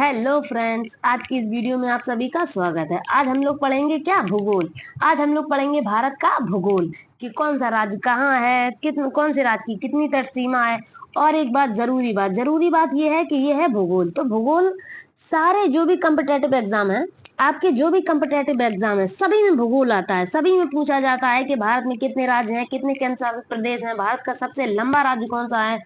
Hello friends, आज की इस वीडियो में आप सभी का स्वागत है। आज हम लोग पढ़ेंगे क्या? भूगोल। आज हम लोग पढ़ेंगे भारत का भूगोल कि कौन सा राज्य कहाँ है, कौन से राज्य की कितनी तट सीमा है। और एक बात, जरूरी बात ये है कि ये है भूगोल। तो भूगोल सारे जो भी कम्पिटेटिव एग्जाम है, आपके जो भी कम्पिटेटिव एग्जाम है, सभी में भूगोल आता है। सभी में पूछा जाता है कि भारत में कितने राज्य हैं, कितने केंद्र शासित प्रदेश हैं, भारत का सबसे लंबा राज्य कौन सा है,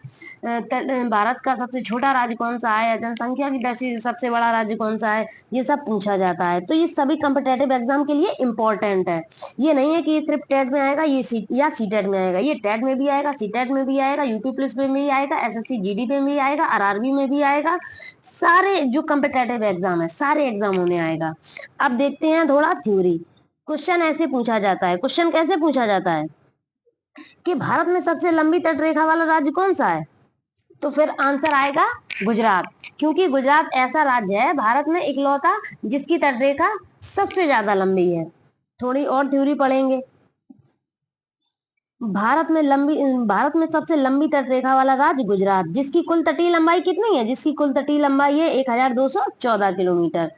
भारत का सबसे छोटा राज्य कौन सा है, जनसंख्या की दृष्टि से सबसे बड़ा राज्य कौन सा है, ये सब पूछा जाता है। तो ये सभी कम्पिटेटिव एग्जाम के लिए इम्पोर्टेंट है। ये नहीं है कि ये सिर्फ टेट में आएगा, ये सीटेट में आएगा। ये टेट में भी आएगा, सीटेट में भी आएगा, यूपी पुलिस में भी आएगा, एसएससी जीडी में भी आएगा, आरआरबी में भी आएगा। सारे जो कम्पिटेटिव एग्जाम है, सारे एग्जामों में आएगा। अब देखते हैं थोड़ा थ्योरी। क्वेश्चन ऐसे पूछा जाता है, क्वेश्चन कैसे पूछा जाता है कि भारत में सबसे लंबी तटरेखा वाला राज्य कौन सा है? तो फिर आंसर आएगा गुजरात, क्योंकि गुजरात ऐसा राज्य है भारत में इकलौता जिसकी तटरेखा सबसे ज्यादा लंबी है। थोड़ी और थ्योरी पढ़ेंगे। भारत में सबसे लंबी तटरेखा वाला राज्य गुजरात, जिसकी कुल तटीय लंबाई कितनी है? जिसकी कुल तटीय लंबाई है 1214 किलोमीटर।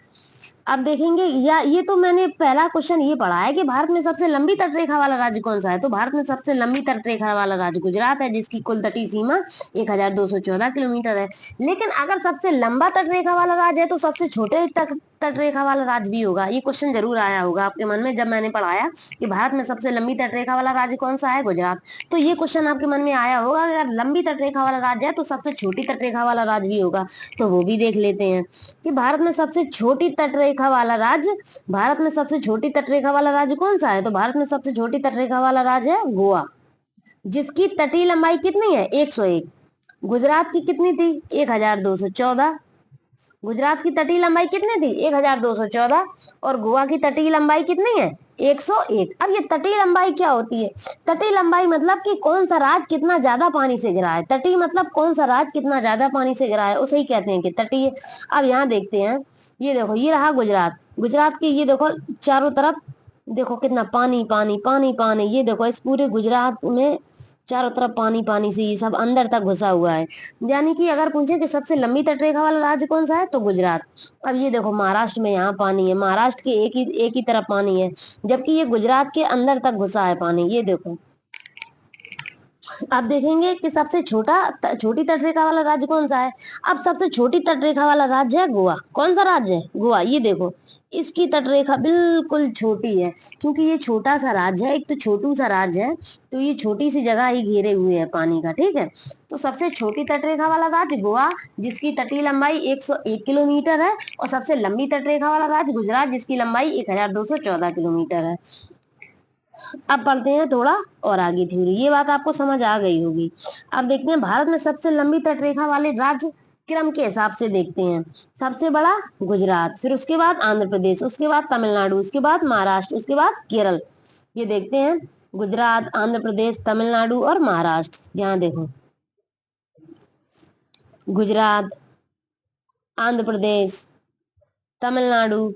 अब देखेंगे, या ये तो मैंने पहला क्वेश्चन ये पढ़ा है कि भारत में सबसे लंबी तटरेखा वाला राज्य कौन सा है। तो भारत में सबसे लंबी तटरेखा वाला राज्य गुजरात है, जिसकी कुल तटीय सीमा 1214 किलोमीटर है। लेकिन अगर सबसे लंबा तटरेखा वाला राज्य है तो सबसे छोटे तटरेखा वाला राज्य भी होगा। ये क्वेश्चन जरूर आया होगा आपके मन में जब मैंने पढ़ाया कि भारत में सबसे लंबी तटरेखा वाला राज्य कौन सा है, गुजरात। तो ये क्वेश्चन आपके मन में आया होगा, अगर लंबी तटरेखा वाला राज्य है तो सबसे छोटी तटरेखा वाला राज्य भी होगा। तो वो भी देख लेते हैं कि भारत में सबसे छोटी तटरेखा वाला राज्य, भारत में सबसे छोटी तटरेखा वाला राज्य कौन सा है? तो भारत में सबसे छोटी तटरेखा वाला राज्य है गोवा, जिसकी तटीय लंबाई कितनी है? 101। गुजरात की कितनी थी? 1214। गुजरात की तटीय लंबाई कितनी थी? 1214। और गोवा की तटीय लंबाई कितनी है? 101। अब ये तटीय लंबाई क्या होती है? तटीय लंबाई मतलब कि कौन सा राज्य कितना ज्यादा पानी से घिरा है। तटीय मतलब कौन सा राज्य कितना ज्यादा पानी से घिरा है, उसे ही कहते हैं कि तटीय। अब यहाँ देखते हैं, ये देखो, ये रहा गुजरात। गुजरात की ये देखो चारों तरफ, देखो कितना पानी पानी पानी पानी। ये देखो इस पूरे गुजरात में चारों तरफ पानी पानी से ये सब अंदर तक घुसा हुआ है। यानी कि अगर पूछे कि सबसे लंबी तटरेखा वाला राज्य कौन सा है, तो गुजरात। अब ये देखो महाराष्ट्र में यहाँ पानी है, महाराष्ट्र के एक ही तरफ पानी है, जबकि ये गुजरात के अंदर तक घुसा है पानी। ये देखो। अब देखेंगे कि सबसे छोटी तटरेखा वाला राज्य कौन सा है। अब सबसे छोटी तटरेखा वाला राज्य है गोवा। कौन सा राज्य है? गोवा। ये देखो, इसकी तटरेखा बिल्कुल छोटी है, क्योंकि ये छोटा सा राज्य है, एक तो छोटू सा राज्य है, तो ये छोटी सी जगह ही घेरे हुए है पानी का। ठीक है, तो सबसे छोटी तटरेखा वाला राज्य गोवा, जिसकी तटीय लंबाई 101 किलोमीटर है। और सबसे लंबी तटरेखा वाला राज्य गुजरात, जिसकी लंबाई 1214 किलोमीटर है। अब पढ़ते हैं थोड़ा और आगे थ्योरी। ये बात आपको समझ आ गई होगी। अब देखते हैं भारत में सबसे लंबी तटरेखा वाले राज्य क्रम के हिसाब से देखते हैं। सबसे बड़ा गुजरात, फिर उसके बाद आंध्र प्रदेश, उसके बाद तमिलनाडु, उसके बाद महाराष्ट्र, उसके बाद केरल। ये देखते हैं, गुजरात, आंध्र प्रदेश, तमिलनाडु और महाराष्ट्र। यहाँ देखो, गुजरात, आंध्र प्रदेश, तमिलनाडु,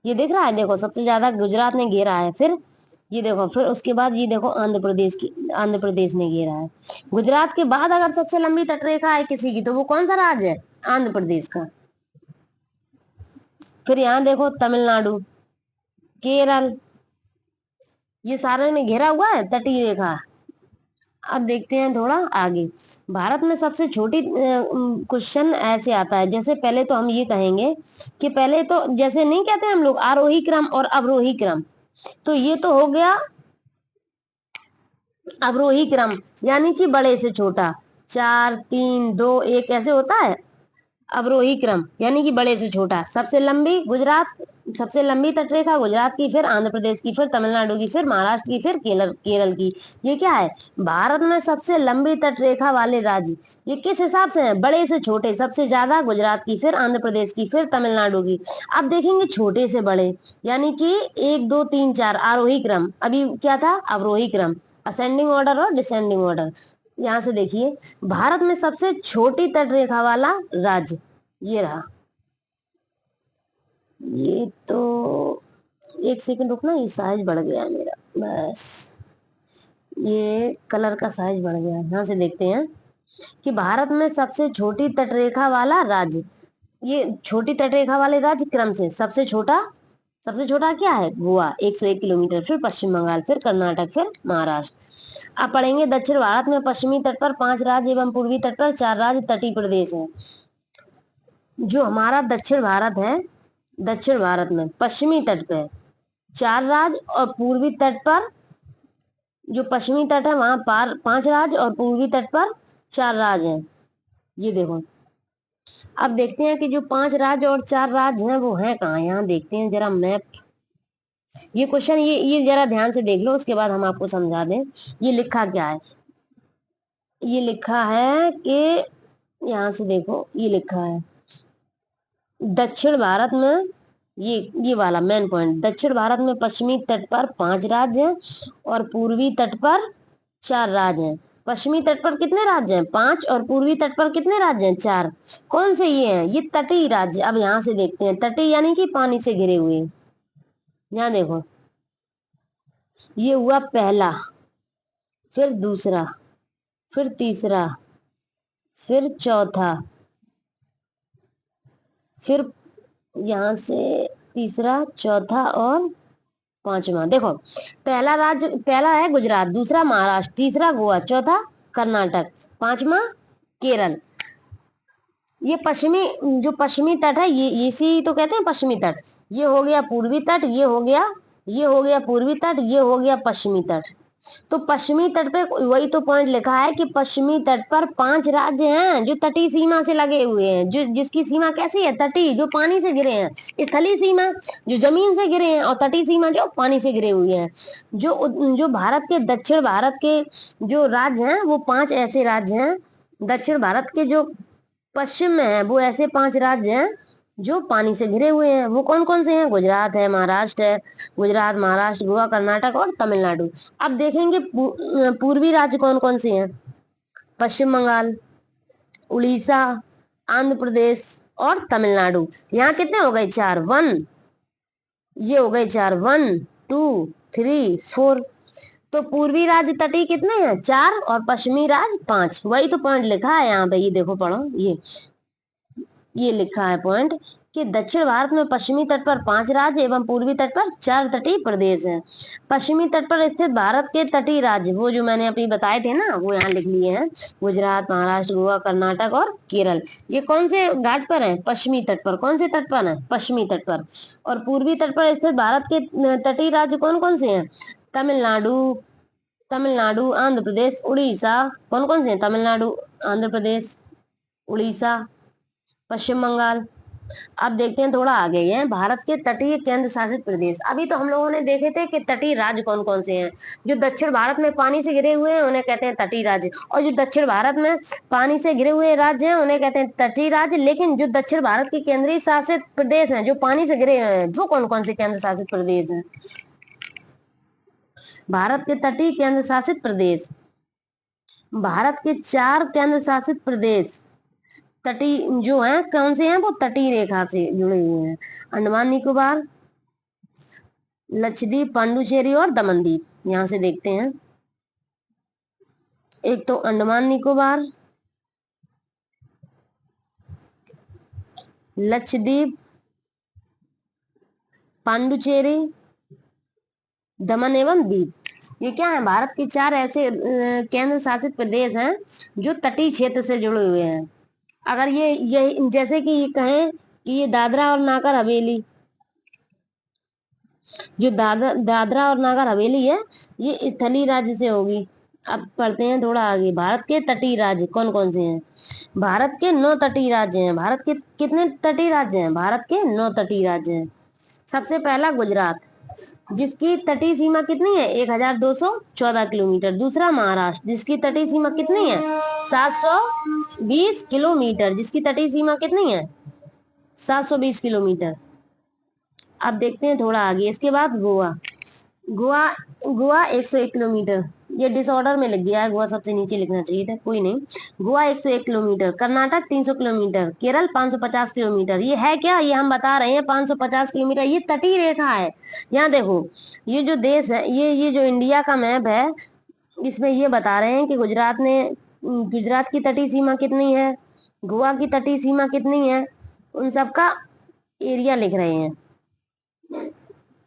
ये दिख रहा है। देखो सबसे ज्यादा गुजरात ने घेरा है। फिर ये देखो, फिर उसके बाद ये देखो आंध्र प्रदेश ने घेरा है। गुजरात के बाद अगर सबसे लंबी तटरेखा है किसी की, तो वो कौन सा राज्य है? आंध्र प्रदेश का। फिर यहाँ देखो तमिलनाडु, केरल, ये सारे ने घेरा हुआ है तटीय रेखा। अब देखते हैं थोड़ा आगे। भारत में सबसे छोटी क्वेश्चन ऐसे आता है, जैसे पहले तो हम ये कहेंगे कि पहले तो जैसे नहीं कहते हम लोग आरोही क्रम और अवरोही क्रम, तो ये तो हो गया अवरोही क्रम, यानी कि बड़े से छोटा, 4 3 2 1 ऐसे होता है अवरोही क्रम, यानी कि बड़े से छोटा। सबसे लंबी गुजरात, सबसे लंबी तटरेखा गुजरात की, फिर आंध्र प्रदेश की, फिर तमिलनाडु की, फिर महाराष्ट्र की, फिर केरल की। ये क्या है? भारत में सबसे लंबी तटरेखा वाले राज्य। ये किस हिसाब से है? बड़े से छोटे। सबसे ज्यादा गुजरात की, फिर आंध्र प्रदेश की, फिर तमिलनाडु की। अब देखेंगे छोटे से बड़े, यानी कि 1 2 3 4 आरोही क्रम। अभी क्या था? अवरोही क्रम, असेंडिंग ऑर्डर और डिसेंडिंग ऑर्डर। यहाँ से देखिए, भारत में सबसे छोटी तटरेखा वाला राज्य ये रहा। ये तो एक सेकंड रुकना, ये साइज बढ़ गया है मेरा, बस ये कलर का साइज बढ़ गया। यहाँ से देखते हैं, कि भारत में सबसे छोटी तटरेखा वाला राज्य, ये छोटी तटरेखा वाले राज्य क्रम से सबसे छोटा क्या है? गोवा 101 किलोमीटर, फिर पश्चिम बंगाल, फिर कर्नाटक, फिर महाराष्ट्र। अब पढ़ेंगे दक्षिण भारत में पश्चिमी तट पर 5 राज्य एवं पूर्वी तट पर 4 राज्य तटीय प्रदेश हैं। जो हमारा दक्षिण भारत है, दक्षिण भारत में पश्चिमी तट पे 4 राज्य और पूर्वी तट पर, जो पश्चिमी तट है वहां 5 राज्य और पूर्वी तट पर 4 राज्य हैं। ये देखो, अब देखते हैं कि जो 5 राज्य और 4 राज्य हैं वो हैं कहाँ। यहाँ देखते हैं जरा मैप। ये क्वेश्चन ये जरा ध्यान से देख लो, उसके बाद हम आपको समझा दें। ये लिखा क्या है? ये लिखा है कि यहाँ से देखो, ये लिखा है दक्षिण भारत में, ये वाला मेन पॉइंट, दक्षिण भारत में पश्चिमी तट पर 5 राज्य हैं और पूर्वी तट पर 4 राज्य हैं। पश्चिमी तट पर कितने राज्य हैं? 5। और पूर्वी तट पर कितने राज्य हैं? 4। कौन से ये हैं? ये तटीय राज्य। अब यहाँ से देखते हैं, तटीय यानी कि पानी से घिरे हुए। यहाँ देखो, ये हुआ पहला, फिर दूसरा, फिर तीसरा, फिर चौथा, फिर यहाँ से तीसरा, चौथा और पांचवा। देखो, पहला है गुजरात, दूसरा महाराष्ट्र, तीसरा गोवा, चौथा कर्नाटक, पांचवा केरल। ये जो पश्चिमी तट है, ये इसी तो कहते हैं पश्चिमी तट। ये हो गया पूर्वी तट, ये हो गया पूर्वी तट, ये हो गया पश्चिमी तट। तो पश्चिमी तट पे वही तो पॉइंट लिखा है कि पश्चिमी तट पर 5 राज्य हैं जो तटीय सीमा से लगे हुए हैं, जो जिसकी सीमा कैसी है? तटीय, जो पानी से घिरे हैं। स्थलीय सीमा जो जमीन से घिरे हैं, और तटीय सीमा जो पानी से घिरे हुए हैं। जो भारत के दक्षिण भारत के जो राज्य हैं वो 5 ऐसे राज्य हैं। दक्षिण भारत के जो पश्चिम में है वो ऐसे 5 राज्य हैं जो पानी से घिरे हुए हैं। वो कौन कौन से हैं? गुजरात है, महाराष्ट्र है, गुजरात, महाराष्ट्र, गोवा, कर्नाटक और तमिलनाडु। अब देखेंगे पूर्वी राज्य कौन कौन से हैं। पश्चिम बंगाल, उड़ीसा, आंध्र प्रदेश और तमिलनाडु। यहाँ कितने हो गए? 4। 1, ये हो गए 4, 1 2 3 4। तो पूर्वी राज्य तटीय कितने हैं? 4 और पश्चिमी राज्य 5। वही तो पॉइंट लिखा है यहाँ पे, ये देखो, पढ़ो, ये लिखा है पॉइंट कि दक्षिण भारत में पश्चिमी तट पर 5 राज्य एवं पूर्वी तट पर 4 तटीय प्रदेश हैं। पश्चिमी तट पर स्थित भारत के तटीय राज्य, वो जो मैंने अभी बताए थे ना, वो यहाँ लिख लिए हैं, गुजरात, महाराष्ट्र, गोवा, कर्नाटक और केरल। ये कौन से घाट पर है? पश्चिमी तट पर। कौन से तट पर है? पश्चिमी तट पर। और पूर्वी तट पर स्थित भारत के तटीय राज्य कौन कौन से हैं? तमिलनाडु, आंध्र प्रदेश, उड़ीसा। कौन कौन से हैं? तमिलनाडु, आंध्र प्रदेश, उड़ीसा, पश्चिम बंगाल। अब देखते हैं थोड़ा आगे है, भारत के तटीय केंद्र शासित प्रदेश। अभी तो हम लोगों ने देखे थे कि तटीय राज्य कौन कौन से हैं। जो दक्षिण भारत में पानी से घिरे हुए हैं उन्हें कहते हैं तटीय राज्य, और जो दक्षिण भारत में पानी से घिरे हुए राज्य हैं उन्हें कहते हैं तटीय राज्य। लेकिन जो दक्षिण भारत के केंद्रीय शासित प्रदेश हैं, जो पानी से घिरे हुए हैं, वो कौन कौन से केंद्र शासित प्रदेश हैं? भारत के तटीय केंद्र शासित प्रदेश, भारत के 4 केंद्र शासित प्रदेश तटीय जो हैं, कौन से हैं? वो तटीय रेखा से जुड़े हुए हैं। अंडमान निकोबार, लक्षद्वीप, पांडुचेरी और दमनदीप। यहां से देखते हैं, एक तो अंडमान निकोबार, लक्षद्वीप, पांडुचेरी, दमन एवं दीप। ये क्या है? भारत के 4 ऐसे केंद्र शासित प्रदेश हैं जो तटीय क्षेत्र से जुड़े हुए हैं। अगर ये जैसे कि ये कहें कि ये दादरा और नागर हवेली, जो दादरा और नागर हवेली है, ये स्थलीय राज्य से होगी। अब पढ़ते हैं थोड़ा आगे, भारत के तटीय राज्य कौन कौन से हैं? भारत के 9 तटीय राज्य हैं। भारत के कितने तटीय राज्य हैं? भारत के 9 तटीय राज्य हैं। सबसे पहला गुजरात, जिसकी तटीय सीमा कितनी है? 1214 किलोमीटर। दूसरा महाराष्ट्र, जिसकी तटीय सीमा कितनी है? 720 किलोमीटर। जिसकी तटीय सीमा कितनी है? 720 किलोमीटर। अब देखते हैं थोड़ा आगे, इसके बाद गोवा 101 किलोमीटर। ये डिसऑर्डर में लिख गया है, गोवा सबसे नीचे लिखना चाहिए था, कोई नहीं। Goa 101 kilometre. Karnataka 300 kilometre. Kerala 550 kilometre. ये है क्या? ये हम बता रहे हैं 550 किलोमीटर। ये तटीय रेखा है। यहाँ देखो, ये जो देश है, ये जो इंडिया का मैप है, इसमें ये बता रहे हैं कि गुजरात ने गुजरात की तटीय सीमा कितनी है, गोवा की तटीय सीमा कितनी है, उन सब का एरिया लिख रहे हैं।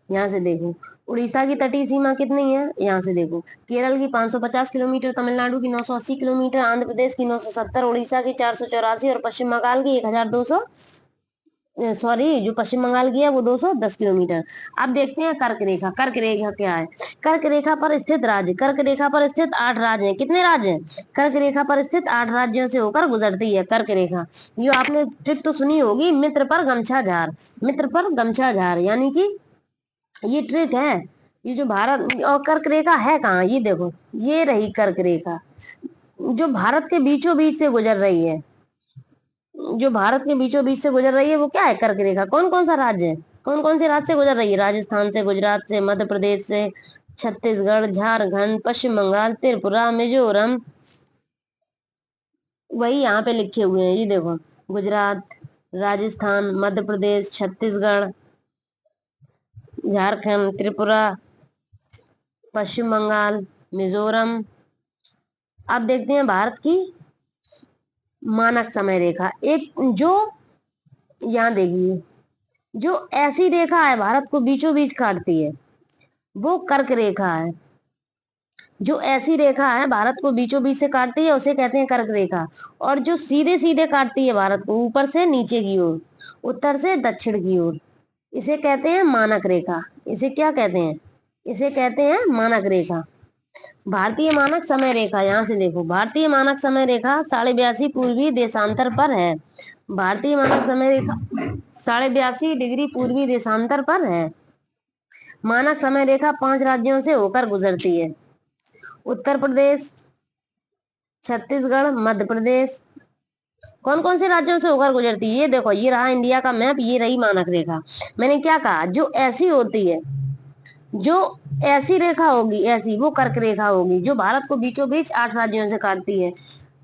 यहाँ से देखो उड़ीसा की तटीय सीमा कितनी है, यहाँ से देखो केरल की 550 किलोमीटर, तमिलनाडु की 980 किलोमीटर, आंध्र प्रदेश की 970, उड़ीसा की 484 और पश्चिम बंगाल की 1200, सॉरी जो पश्चिम बंगाल की है वो 210 किलोमीटर। अब देखते हैं कर्क रेखा। कर्क रेखा क्या है? कर्क रेखा पर स्थित राज्य, कर्क रेखा पर स्थित 8 राज्य हैं। कितने राज्य हैं? कर्क रेखा पर स्थित 8 राज्यों से होकर गुजरती है कर्क रेखा। जो आपने ट्रिक तो सुनी होगी, मित्र पर गमछा झार, मित्र पर गमछा झार, यानी कि ये ट्रिक है। ये जो भारत और कर्क रेखा है कहाँ, ये देखो ये रही कर्क रेखा जो भारत के बीचों बीच से गुजर रही है। जो भारत के बीचों बीच से गुजर रही है वो क्या है? कर्क रेखा। कौन कौन सा राज्य है, कौन कौन से राज्य से गुजर रही है? राजस्थान से, गुजरात से, मध्य प्रदेश से, छत्तीसगढ़, झारखंड, पश्चिम बंगाल, त्रिपुरा, मिजोरम, वही यहाँ पे लिखे हुए हैं। ये देखो गुजरात, राजस्थान, मध्य प्रदेश, छत्तीसगढ़, झारखंड, त्रिपुरा, पश्चिम बंगाल, मिजोरम। अब देखते हैं भारत की मानक समय रेखा। एक जो यहाँ देखिए जो ऐसी रेखा है भारत को बीचों बीच काटती है वो कर्क रेखा है। जो ऐसी रेखा है भारत को बीचों बीच से काटती है उसे कहते हैं कर्क रेखा। और जो सीधे सीधे काटती है भारत को ऊपर से नीचे की ओर, उत्तर से दक्षिण की ओर, इसे कहते हैं मानक रेखा। इसे क्या कहते हैं? इसे कहते हैं मानक रेखा। भारतीय मानक समय रेखा, यहाँ से देखो भारतीय मानक समय रेखा 82.5 पूर्वी देशांतर पर है। भारतीय मानक समय रेखा 82.5 डिग्री पूर्वी देशांतर पर है। मानक समय रेखा 5 राज्यों से होकर गुजरती है। उत्तर प्रदेश, छत्तीसगढ़, मध्य प्रदेश। कौन कौन से राज्यों से होकर गुजरती है? ये देखो ये रहा इंडिया का मैप, ये रही मानक रेखा। मैंने क्या कहा? जो ऐसी होती है, जो ऐसी रेखा होगी ऐसी, वो कर्क रेखा होगी जो भारत को बीचों बीच 8 राज्यों से काटती है।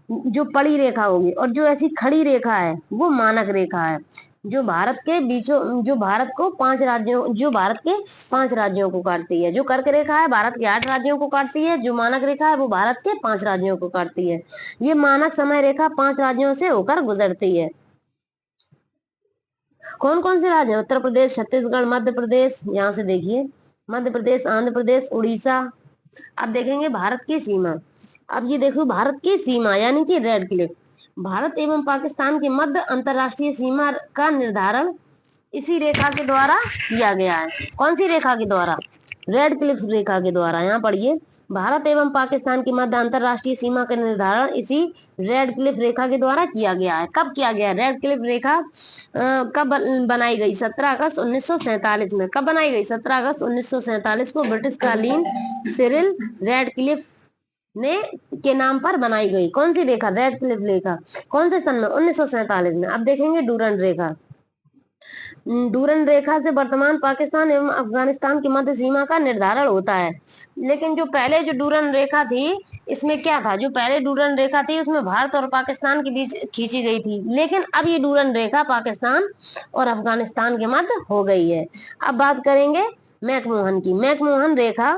जो पड़ी रेखा होगी, और जो ऐसी खड़ी रेखा है वो मानक रेखा है जो भारत के बीचों, जो भारत को 5 राज्यों, जो भारत के 5 राज्यों को काटती है। जो कर्क रेखा है भारत के 8 राज्यों को काटती है, जो मानक रेखा है वो भारत के 5 राज्यों को काटती है। ये मानक समय रेखा 5 राज्यों से होकर गुजरती है। कौन कौन से राज्य? उत्तर प्रदेश, छत्तीसगढ़, मध्य प्रदेश। यहाँ से देखिए मध्य प्रदेश, आंध्र प्रदेश, उड़ीसा। अब देखेंगे भारत की सीमा। अब ये देखो भारत की सीमा यानी कि रेड क्लिफ। भारत एवं पाकिस्तान के मध्य अंतरराष्ट्रीय सीमा का निर्धारण इसी रेखा के द्वारा किया गया है। कौन सी रेखा के द्वारा? रेड क्लिफ रेखा के द्वारा। यहाँ पढ़िए भारत एवं पाकिस्तान की मध्य अंतरराष्ट्रीय सीमा का निर्धारण इसी रेड क्लिफ रेखा के द्वारा किया गया है। कब किया गया? रेड क्लिफ रेखा कब बनाई गई? 17 अगस्त 1947 में। कब बनाई गई? 17 अगस्त 1947 को ब्रिटिश कालीन सिरिल रेड क्लिफ ने के नाम पर बनाई गई। कौन सी रेखा? रेड क्लिफ रेखा। कौन से सन में? 1947 में। अब देखेंगे डूरंड रेखा। डूरंड रेखा से वर्तमान पाकिस्तान एवं अफगानिस्तान की मध्य सीमा का निर्धारण होता है। लेकिन जो पहले जो डूरंड रेखा थी इसमें क्या था? जो पहले डूरंड रेखा थी उसमें भारत और पाकिस्तान के बीच खींची गई थी, लेकिन अब ये डूरंड रेखा पाकिस्तान और अफगानिस्तान के मध्य हो गई है। अब बात करेंगे मैकमोहन की। मैकमोहन रेखा,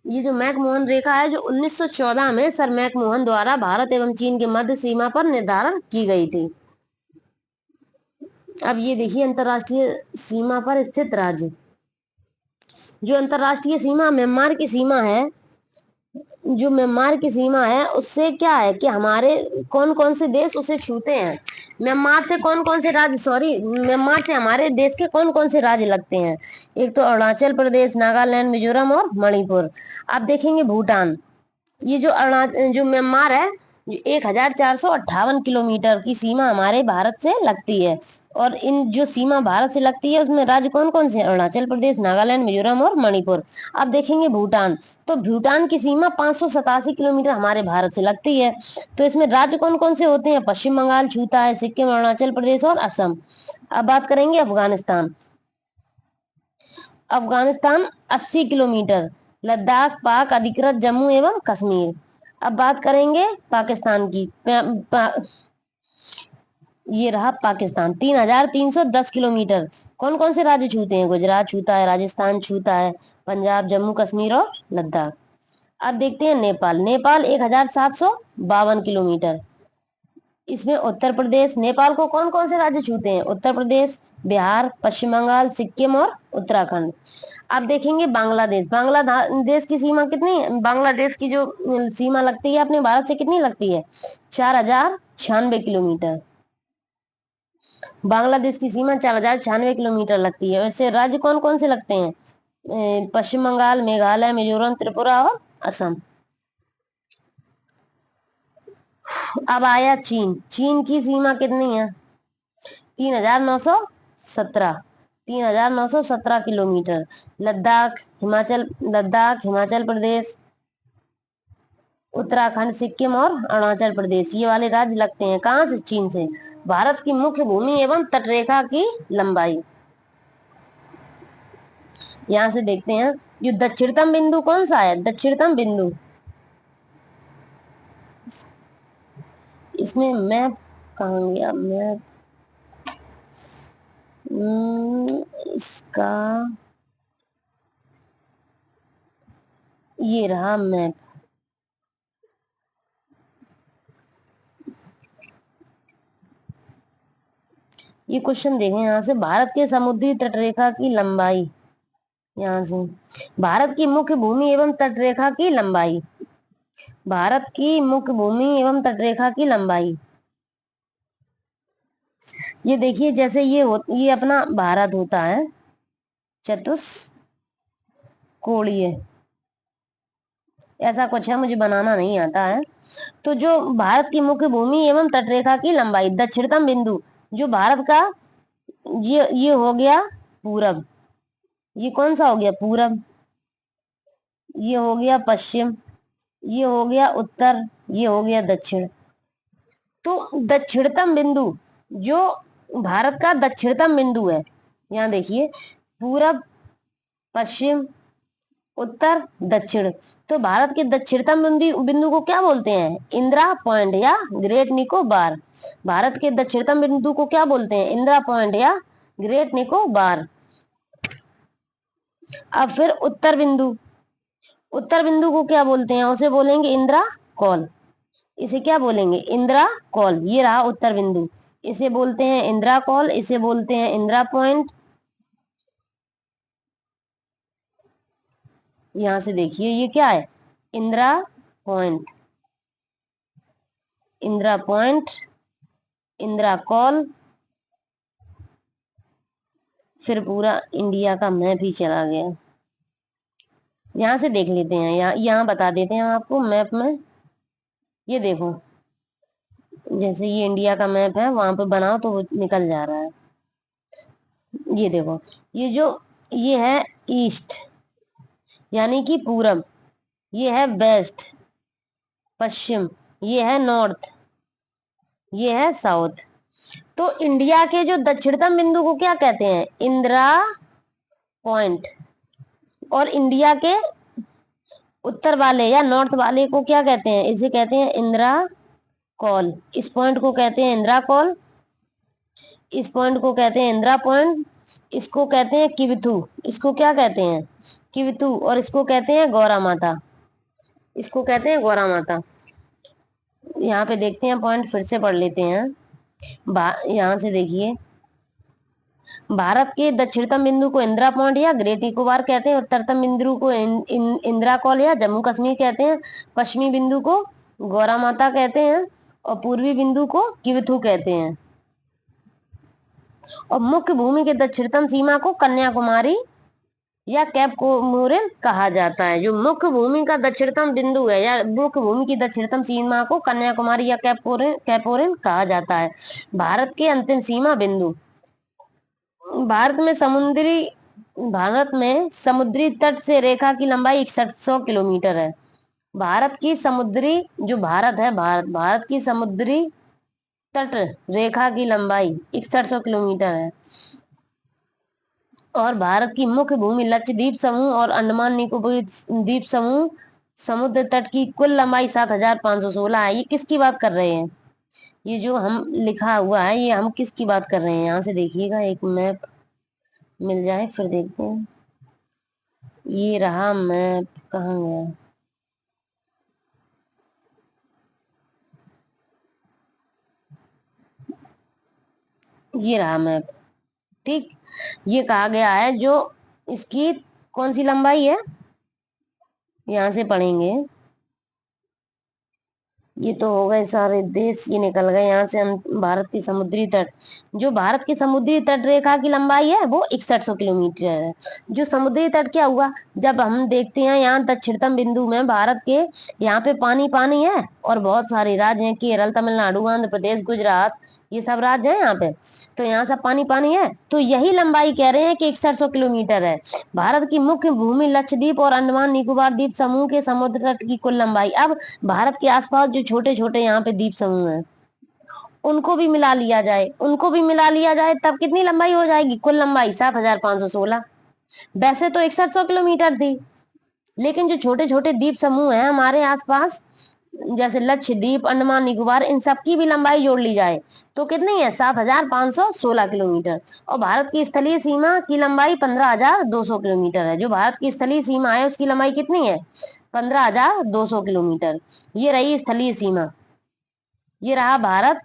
ये जो मैकमोहन रेखा है जो 1914 में सर मैकमोहन द्वारा भारत एवं चीन के मध्य सीमा पर निर्धारण की गई थी। अब ये देखिए अंतरराष्ट्रीय सीमा पर स्थित राज्य। जो अंतरराष्ट्रीय सीमा म्यांमार की सीमा है, जो म्यांमार की सीमा है उससे क्या है कि हमारे कौन कौन से देश उसे छूते हैं। म्यांमार से कौन कौन से राज्य, सॉरी म्यांमार से हमारे देश के कौन कौन से राज्य लगते हैं? एक तो अरुणाचल प्रदेश, नागालैंड, मिजोरम और मणिपुर। अब देखेंगे भूटान। ये जो म्यांमार है 1458 किलोमीटर की सीमा हमारे भारत से लगती है। और इन जो सीमा भारत से लगती है उसमें राज्य कौन कौन से? अरुणाचल प्रदेश, नागालैंड, मिजोरम और मणिपुर। अब देखेंगे भूटान। तो भूटान की सीमा 587 किलोमीटर हमारे भारत से लगती है। तो इसमें राज्य कौन कौन से होते हैं? पश्चिम बंगाल छूता है, सिक्किम, अरुणाचल प्रदेश और असम। अब बात करेंगे अफगानिस्तान। अफगानिस्तान 80 किलोमीटर, लद्दाख पाक अधिकृत जम्मू एवं कश्मीर। अब बात करेंगे पाकिस्तान की। ये रहा पाकिस्तान 3310 किलोमीटर। कौन कौन से राज्य छूते हैं? गुजरात छूता है, राजस्थान छूता है, पंजाब, जम्मू कश्मीर और लद्दाख। अब देखते हैं नेपाल। नेपाल 1752 किलोमीटर। इसमें उत्तर प्रदेश, नेपाल को कौन कौन से राज्य छूते हैं? उत्तर प्रदेश, बिहार, पश्चिम बंगाल, सिक्किम और उत्तराखंड। आप देखेंगे बांग्लादेश। बांग्लादेश की सीमा कितनी है? बांग्लादेश की जो सीमा लगती है अपने भारत से कितनी लगती है? 4096 किलोमीटर। बांग्लादेश की सीमा 4096 किलोमीटर लगती है। वैसे राज्य कौन कौन से लगते हैं? पश्चिम बंगाल, मेघालय, मिजोरम, त्रिपुरा और असम। अब आया चीन। चीन की सीमा कितनी है? 3917। 3917 किलोमीटर। लद्दाख, हिमाचल प्रदेश, उत्तराखंड, सिक्किम और अरुणाचल प्रदेश, ये वाले राज्य लगते हैं। कहाँ से? चीन से। भारत की मुख्य भूमि एवं तटरेखा की लंबाई। यहाँ से देखते हैं जो दक्षिणतम बिंदु कौन सा है? दक्षिणतम बिंदु, इसमें मैप कहाँ गया? मैप इसका ये रहा मैप। ये क्वेश्चन देखें यहाँ से, भारत के समुद्री तटरेखा की लंबाई। यहाँ से भारत की मुख्य भूमि एवं तटरेखा की लंबाई। भारत की मुख्य भूमि एवं तटरेखा की लंबाई। ये देखिए, जैसे ये अपना भारत होता है चतुष्कोणीय, ऐसा कुछ है, मुझे बनाना नहीं आता है। तो जो भारत की मुख्य भूमि एवं तटरेखा की लंबाई, दक्षिणतम बिंदु जो भारत का, ये हो गया पूरब। ये कौन सा हो गया? पूरब। ये हो गया पश्चिम, ये हो गया उत्तर, ये हो गया दक्षिण। तो दक्षिणतम बिंदु जो भारत का दक्षिणतम बिंदु है, यहाँ देखिए, पूरब, पश्चिम, उत्तर, दक्षिण। तो भारत के दक्षिणतम बिंदु को क्या बोलते हैं? इंदिरा पॉइंट या ग्रेट निकोबार। भारत के दक्षिणतम बिंदु को क्या बोलते हैं? इंदिरा पॉइंट या ग्रेट निकोबार। अब फिर उत्तर बिंदु, उत्तर बिंदु को क्या बोलते हैं? उसे बोलेंगे इंदिरा कॉल। इसे क्या बोलेंगे? इंदिरा कॉल। ये रहा उत्तर बिंदु, इसे बोलते हैं इंदिरा कॉल, इसे बोलते हैं इंदिरा पॉइंट। यहां से देखिए ये क्या है? Indira point, Indira point, Indira call. फिर पूरा इंडिया का मैप ही चला गया। यहां से देख लेते हैं, यहाँ बता देते हैं आपको मैप में। ये देखो, जैसे ये इंडिया का मैप है, वहां पे बनाओ तो वो निकल जा रहा है। ये देखो, ये है ईस्ट यानी कि पूरब, ये है वेस्ट पश्चिम, ये है नॉर्थ, ये है साउथ। तो इंडिया के जो दक्षिणतम बिंदु को क्या कहते हैं? इंदिरा पॉइंट। और इंडिया के उत्तर वाले या नॉर्थ वाले को क्या कहते हैं? इसे कहते हैं इंदिरा कॉल। इस पॉइंट को कहते हैं इंदिरा कॉल, इस पॉइंट को कहते हैं इंदिरा पॉइंट, इसको कहते हैं किविथु। इसको क्या कहते हैं? किविथु। और इसको कहते हैं गौरा माता, इसको कहते हैं गौरा माता। यहाँ पे देखते हैं पॉइंट, फिर से पढ़ लेते हैं। यहाँ से देखिए, भारत के दक्षिणतम बिंदु को इंदिरा पॉइंट या ग्रेट निकोबार कहते हैं, उत्तरतम बिंदु को इंदिरा कॉल या जम्मू कश्मीर कहते हैं, पश्चिमी बिंदु को गौरा माता कहते हैं और पूर्वी बिंदु को किविथु कहते हैं। और मुख्य भूमि के दक्षिणतम सीमा को कन्याकुमारी या कैप कोमोरिन कहा जाता है। जो मुख्य भूमि का दक्षिणतम बिंदु है या मुख्य भूमि की दक्षिणतम सीमा को कन्याकुमारी या कैपोरिन कहा जाता है। भारत के अंतिम सीमा बिंदु, भारत में समुद्री तट से रेखा की लंबाई 6100 किलोमीटर है। भारत की समुद्री, जो भारत है, भारत की समुद्री तट रेखा की लंबाई 6100 किलोमीटर है। और भारत की मुख्य भूमि लक्षद्वीप समूह और अंडमान निकोबार द्वीप समूह समुद्र तट की कुल लंबाई 7516 है। ये किसकी बात कर रहे हैं? ये जो हम लिखा हुआ है, ये हम किसकी बात कर रहे हैं? यहाँ से देखिएगा, एक मैप मिल जाए फिर देखते हैं। ये रहा मैप, कहाँ गया? ये रहा मैप। ठीक, ये कहा गया है जो इसकी कौन सी लंबाई है, यहां से पढ़ेंगे। ये तो हो गए सारे देश, ये निकल गए यहाँ से हम। भारत की समुद्री तट, जो भारत की समुद्री तट रेखा की लंबाई है वो 6100 किलोमीटर है। जो समुद्री तट क्या हुआ, जब हम देखते हैं यहाँ दक्षिणतम बिंदु में भारत के, यहाँ पे पानी पानी है और बहुत सारे राज्य हैं, केरल, तमिलनाडु, आंध्र प्रदेश, गुजरात, ये सब राज्य है यहाँ पे। तो यहाँ सब पानी पानी है, तो यही लंबाई कह रहे हैं कि 6100 किलोमीटर है। भारत की मुख्य भूमि लक्षद्वीप और अंडमान निकोबार द्वीप समूह के समुद्र तट की कुल लंबाई। अब भारत के आसपास जो छोटे छोटे यहाँ पे द्वीप समूह हैं, उनको भी मिला लिया जाए, उनको भी मिला लिया जाए, तब कितनी लंबाई हो जाएगी, कुल लंबाई 7516। वैसे तो 6100 किलोमीटर थी, लेकिन जो छोटे छोटे द्वीप समूह हैं हमारे आसपास, जैसे लक्षद्वीप, अंडमान निकोबार, इन सब की भी लंबाई जोड़ ली जाए तो कितनी है, 7516 किलोमीटर। और भारत की स्थलीय सीमा की लंबाई 15200 किलोमीटर है। जो भारत की स्थलीय सीमा है उसकी लंबाई कितनी है, 15200 किलोमीटर। ये रही स्थलीय सीमा, ये रहा भारत,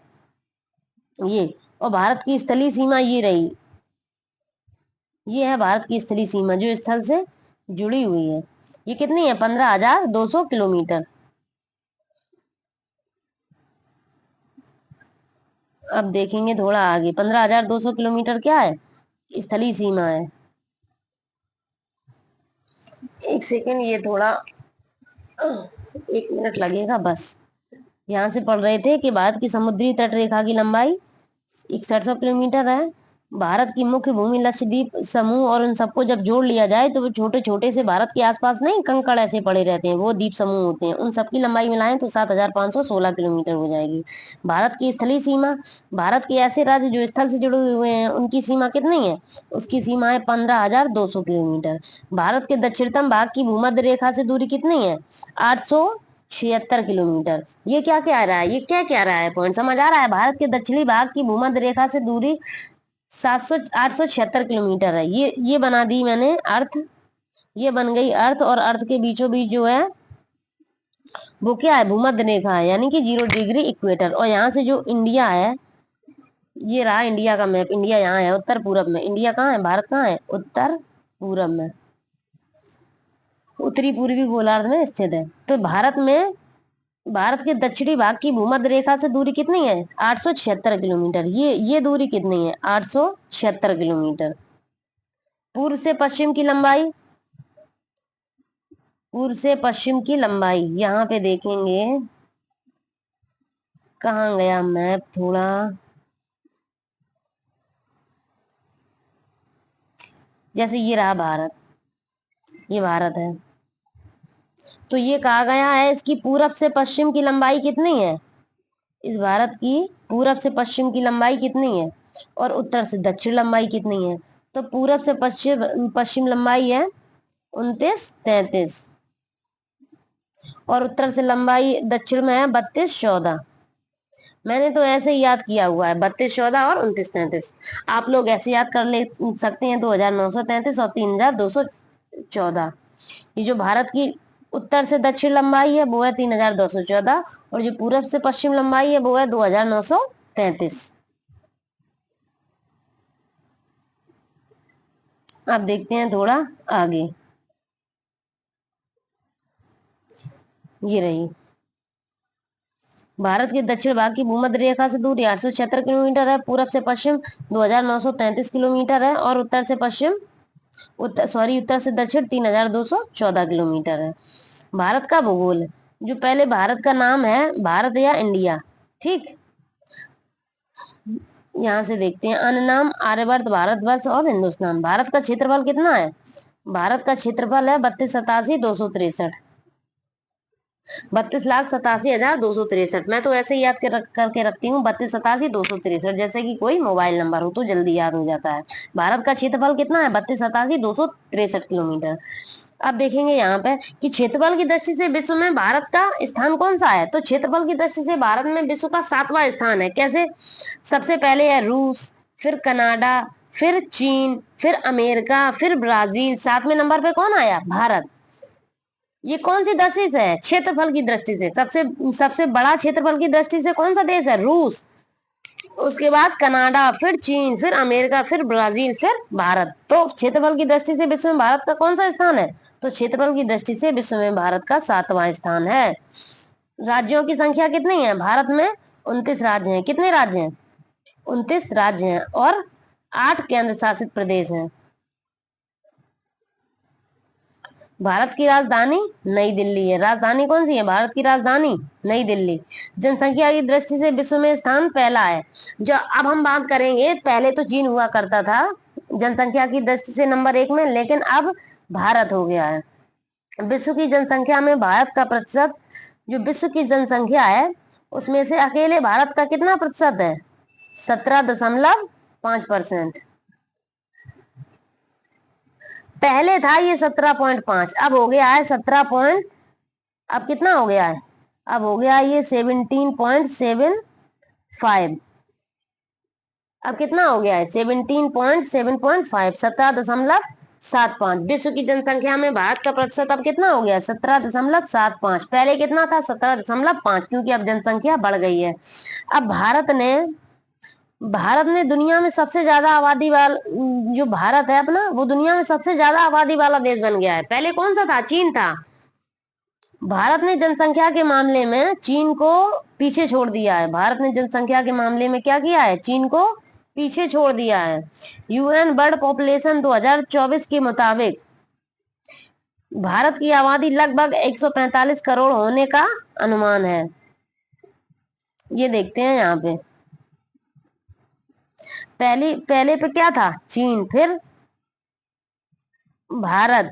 ये, और भारत की स्थलीय सीमा ये रही, ये है भारत की स्थलीय सीमा जो स्थल से जुड़ी हुई है। ये कितनी है, 15200 किलोमीटर। अब देखेंगे थोड़ा आगे, 15200 किलोमीटर क्या है, स्थलीय सीमा है। एक सेकेंड, ये थोड़ा 1 मिनट लगेगा बस। यहाँ से पढ़ रहे थे कि भारत की समुद्री तट रेखा की लंबाई 6100 किलोमीटर है। भारत की मुख्य भूमि लक्षद्वीप समूह, और उन सबको जब जोड़ लिया जाए तो वो छोटे छोटे से भारत के आसपास नहीं कंकड़ ऐसे पड़े रहते हैं, वो द्वीप समूह होते हैं, उन सबकी लंबाई मिलाएं तो 7516 किलोमीटर हो जाएगी। भारत की स्थलीय सीमा, भारत के ऐसे राज्य जो स्थल से जुड़े हुए हैं उनकी सीमा कितनी है, उसकी सीमा है 15200 किलोमीटर। भारत के दक्षिणतम भाग की भूमध्य रेखा से दूरी कितनी है, 876 किलोमीटर। ये क्या क्या आ रहा है, ये क्या क्या आ रहा है, पॉइंट समझ आ रहा है। भारत के दक्षिणी भाग की भूमध्य रेखा से दूरी 876 किलोमीटर है। ये बना दी मैंने अर्थ, ये बन गई अर्थ, और अर्थ के बीचों बीच जो है वो क्या है, भूमध्य रेखा है, यानी कि 0 डिग्री इक्वेटर। और यहाँ से जो इंडिया है, ये रहा इंडिया का मैप, इंडिया यहाँ है उत्तर पूरब में। इंडिया कहाँ है, भारत कहाँ है, उत्तर पूरब में, उत्तरी पूर्वी गोलार्ध में स्थित है। तो भारत में, भारत के दक्षिणी भाग की भूमध्य रेखा से दूरी कितनी है, 876 किलोमीटर। ये दूरी कितनी है, 876 किलोमीटर। पूर्व से पश्चिम की लंबाई, पूर्व से पश्चिम की लंबाई यहाँ पे देखेंगे, कहाँ गया मैप थोड़ा, जैसे ये रहा भारत, ये भारत है, तो ये कहा गया है इसकी पूरब से पश्चिम की लंबाई कितनी है, इस भारत की पूरब से पश्चिम की लंबाई कितनी है, और उत्तर से दक्षिण लंबाई कितनी है। तो पूरब से पश्चिम पश्चिम लंबाई है 2933, और उत्तर से लंबाई दक्षिण में है 3214। मैंने तो ऐसे ही याद किया हुआ है, 3214 और 2933। आप लोग ऐसे याद कर ले सकते हैं, 2933 और 3214। ये जो भारत की उत्तर से दक्षिण लंबाई है वो है 3214, और जो पूरब से पश्चिम लंबाई है वो है 2933। अब देखते हैं थोड़ा आगे, ये रही भारत के दक्षिण भाग की भूमध्य रेखा से दूरी 876 किलोमीटर है, पूरब से पश्चिम 2933 किलोमीटर है, और उत्तर से पश्चिम, उत्तर से दक्षिण 3214 किलोमीटर है। भारत का भूगोल, जो पहले भारत का नाम है भारत या इंडिया, ठीक, यहाँ से देखते हैं अन्य नाम, आर्यवर्त, भारतवर्ष और हिंदुस्तान। भारत का क्षेत्रफल कितना है, भारत का क्षेत्रफल है 32,87,263, 32,87,263। मैं तो ऐसे ही याद करके रखती हूँ, 32,87,263, जैसे कि कोई मोबाइल नंबर हो तो जल्दी याद हो जाता है। भारत का क्षेत्रफल कितना है, 32,87,263 किलोमीटर। अब देखेंगे यहाँ पे कि क्षेत्रफल की दृष्टि से विश्व में भारत का स्थान कौन सा है, तो क्षेत्रफल की दृष्टि से भारत में विश्व का 7वां स्थान है। कैसे, सबसे पहले है रूस, फिर कनाडा, फिर चीन, फिर अमेरिका, फिर ब्राजील, 7वें नंबर पे कौन आया, भारत। ये कौन सी दृष्टि से है, क्षेत्रफल की दृष्टि से। सबसे सबसे बड़ा क्षेत्रफल की दृष्टि से कौन सा देश है, रूस। उसके बाद कनाडा, फिर चीन, फिर अमेरिका, फिर ब्राजील, फिर भारत। तो क्षेत्रफल की दृष्टि से विश्व में भारत का कौन सा स्थान है? तो क्षेत्रफल की दृष्टि से विश्व में भारत का 7वां स्थान है। राज्यों की संख्या कितनी है भारत में? 29 राज्य हैं। कितने राज्य हैं? 29 राज्य हैं और 8 केंद्र शासित प्रदेश हैं। भारत की राजधानी नई दिल्ली है। राजधानी कौन सी है भारत की? राजधानी नई दिल्ली। जनसंख्या की दृष्टि से विश्व में स्थान पहला है। जो अब हम बात करेंगे, पहले तो चीन हुआ करता था जनसंख्या की दृष्टि से नंबर 1 में, लेकिन अब भारत हो गया है। विश्व की जनसंख्या में भारत का प्रतिशत, जो विश्व की जनसंख्या है उसमें से अकेले भारत का कितना प्रतिशत है? 17.5%। पहले था ये 17.5, अब हो गया है 17 पॉइंट, अब कितना हो गया है? अब हो गया ये 17.75। अब कितना हो गया है? 17.7.5, 17.75। विश्व की जनसंख्या में भारत का प्रतिशत अब कितना हो गया? 17.75। पहले कितना था? 17.5, क्योंकि अब जनसंख्या बढ़ गई है। अब भारत ने दुनिया में सबसे ज्यादा आबादी वाला, जो भारत है अपना, वो दुनिया में सबसे ज्यादा आबादी वाला देश बन गया है। पहले कौन सा था? चीन था। भारत ने जनसंख्या के मामले में चीन को पीछे छोड़ दिया है। भारत ने जनसंख्या के मामले में क्या किया है? चीन को पीछे छोड़ दिया है। यूएन वर्ल्ड पॉपुलेशन 2024 के मुताबिक भारत की आबादी लगभग 145 करोड़ होने का अनुमान है। ये देखते हैं यहाँ पे, पहले पे क्या था? चीन, फिर भारत,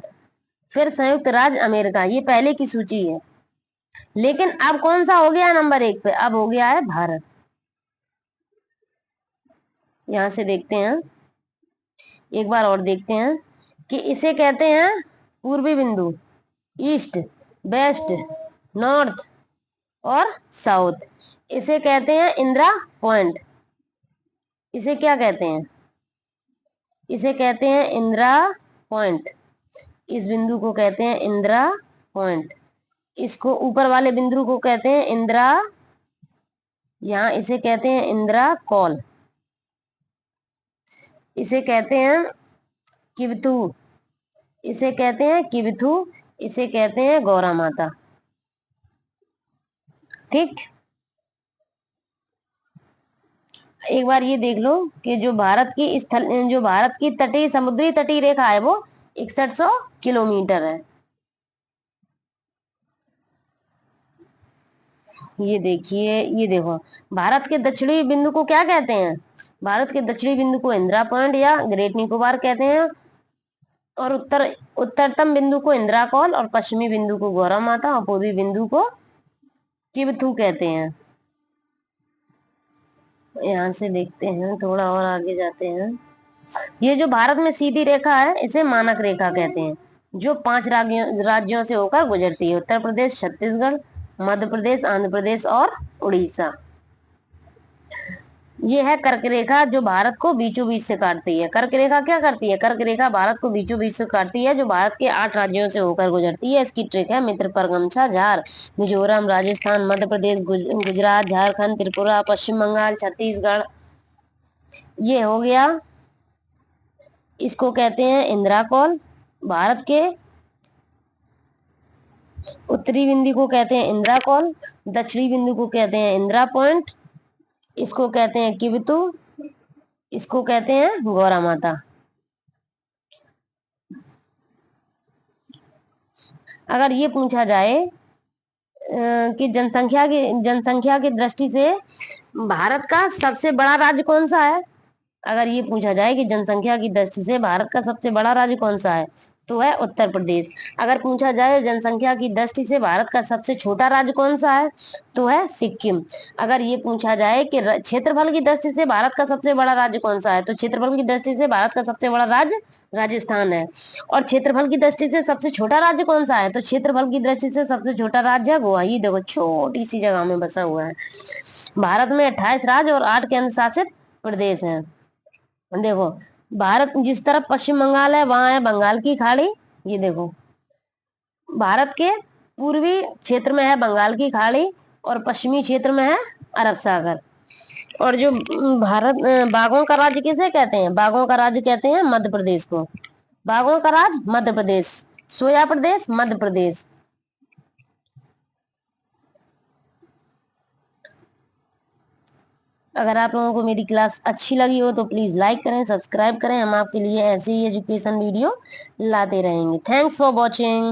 फिर संयुक्त राज्य अमेरिका। ये पहले की सूची है। लेकिन अब कौन सा हो गया नंबर 1 पे? अब हो गया है भारत। यहां से देखते हैं, एक बार और देखते हैं कि इसे कहते हैं पूर्वी बिंदु, ईस्ट, वेस्ट, नॉर्थ और साउथ। इसे कहते हैं इंदिरा पॉइंट। इसे क्या कहते हैं? इसे कहते हैं इंदिरा पॉइंट। इस बिंदु को कहते हैं इंदिरा पॉइंट। इसको ऊपर वाले बिंदु को कहते हैं इंदिरा, यहाँ इसे कहते हैं इंदिरा कॉल। इसे कहते हैं किवतु। इसे कहते हैं किवथु। इसे कहते हैं गौरा माता। ठीक, एक बार ये देख लो कि जो भारत की तटीय, समुद्री तटीय रेखा है वो 6100 किलोमीटर है। ये देखिए, ये देखो, भारत के दक्षिणी बिंदु को क्या कहते हैं? भारत के दक्षिणी बिंदु को इंदिरा पॉइंट या ग्रेट निकोबार कहते हैं, और उत्तरतम बिंदु को इंदिरा कॉल, और पश्चिमी बिंदु को गौरा माता, और पूर्वी बिंदु को किवथु कहते हैं। यहाँ से देखते हैं, थोड़ा और आगे जाते हैं। ये जो भारत में सीधी रेखा है इसे मानक रेखा कहते हैं, जो 5 राज्यों से होकर गुजरती है: उत्तर प्रदेश, छत्तीसगढ़, मध्य प्रदेश, आंध्र प्रदेश और उड़ीसा। ये है कर्क रेखा, जो भारत को बीचों बीच से काटती है। कर्क रेखा क्या करती है? कर्क रेखा भारत को बीचों बीच से काटती है, जो भारत के 8 राज्यों से होकर गुजरती है। इसकी ट्रिक है मित्र परगमछा झार: मिजोरम, राजस्थान, मध्य प्रदेश, गुजरात, झारखंड, त्रिपुरा, पश्चिम बंगाल, छत्तीसगढ़। ये हो गया, इसको कहते हैं इंदिरा कॉल। भारत के उत्तरी बिंदु को कहते हैं इंदिरा कॉल, दक्षिणी बिंदु को कहते हैं इंदिरा पॉइंट, इसको कहते हैं किवतु, इसको कहते हैं गौरा माता। अगर ये पूछा जाए कि जनसंख्या की दृष्टि से भारत का सबसे बड़ा राज्य कौन सा है, अगर ये पूछा जाए कि जनसंख्या की दृष्टि से भारत का सबसे बड़ा राज्य कौन सा है, तो है उत्तर प्रदेश। अगर पूछा जाए जनसंख्या की दृष्टि से भारत का सबसे छोटा राज्य कौन सा है, तो है सिक्किम। अगर ये पूछा जाए कि क्षेत्रफल की दृष्टि से भारत का सबसे बड़ा राज्य कौन सा है, तो क्षेत्रफल की दृष्टि से भारत का सबसे बड़ा राज्य राजस्थान है। और क्षेत्रफल की दृष्टि से सबसे छोटा राज्य कौन सा है, तो क्षेत्रफल की दृष्टि से सबसे छोटा राज्य है गोवा। ये देखो, छोटी सी जगह में बसा हुआ है। भारत में 28 राज्य और 8 केंद्र शासित प्रदेश हैं। देखो, भारत जिस तरफ पश्चिम बंगाल है वहां है बंगाल की खाड़ी। ये देखो, भारत के पूर्वी क्षेत्र में है बंगाल की खाड़ी और पश्चिमी क्षेत्र में है अरब सागर। और जो बाघों का राज्य किसे कहते हैं? बाघों का राज्य कहते हैं मध्य प्रदेश को। बाघों का राज्य मध्य प्रदेश। सोया प्रदेश मध्य प्रदेश। अगर आप लोगों को मेरी क्लास अच्छी लगी हो तो प्लीज लाइक करें, सब्सक्राइब करें। हम आपके लिए ऐसे ही एजुकेशन वीडियो लाते रहेंगे। Thanks for watching.